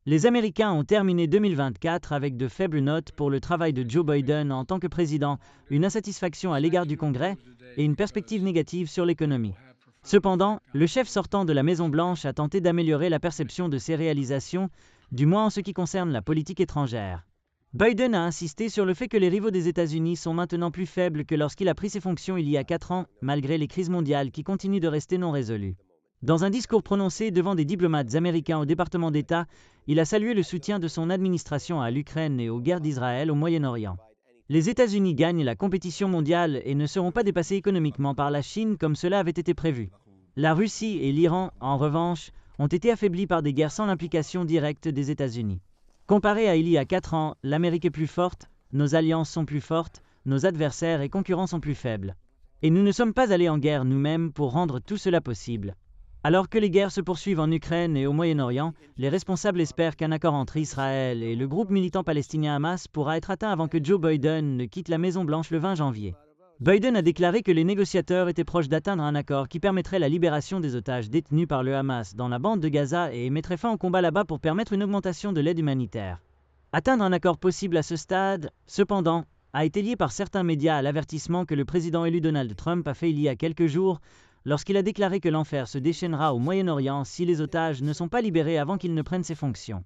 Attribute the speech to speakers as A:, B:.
A: Les Américains ont terminé 2024 avec de faibles notes pour le travail de Joe Biden en tant que président, une insatisfaction à l'égard du Congrès et une perspective négative sur l'économie. Cependant, le chef sortant de la Maison-Blanche a tenté d'améliorer la perception de ses réalisations, du moins en ce qui concerne la politique étrangère. Biden a insisté sur le fait que les rivaux des États-Unis sont maintenant plus faibles que lorsqu'il a pris ses fonctions il y a 4 ans, malgré les crises mondiales qui continuent de rester non résolues. Dans un discours prononcé devant des diplomates américains au département d'État, il a salué le soutien de son administration à l'Ukraine et aux guerres d'Israël au Moyen-Orient. Les États-Unis gagnent la compétition mondiale et ne seront pas dépassés économiquement par la Chine comme cela avait été prévu. La Russie et l'Iran, en revanche, ont été affaiblis par des guerres sans l'implication directe des États-Unis. Comparé à il y a 4 ans, l'Amérique est plus forte, nos alliances sont plus fortes, nos adversaires et concurrents sont plus faibles. Et nous ne sommes pas allés en guerre nous-mêmes pour rendre tout cela possible. Alors que les guerres se poursuivent en Ukraine et au Moyen-Orient, les responsables espèrent qu'un accord entre Israël et le groupe militant palestinien Hamas pourra être atteint avant que Joe Biden ne quitte la Maison-Blanche le 20 janvier. Biden a déclaré que les négociateurs étaient proches d'atteindre un accord qui permettrait la libération des otages détenus par le Hamas dans la bande de Gaza et mettrait fin au combat là-bas pour permettre une augmentation de l'aide humanitaire. Atteindre un accord possible à ce stade, cependant, a été lié par certains médias à l'avertissement que le président élu Donald Trump a fait il y a quelques jours, lorsqu'il a déclaré que l'enfer se déchaînera au Moyen-Orient si les otages ne sont pas libérés avant qu'il ne prenne ses fonctions.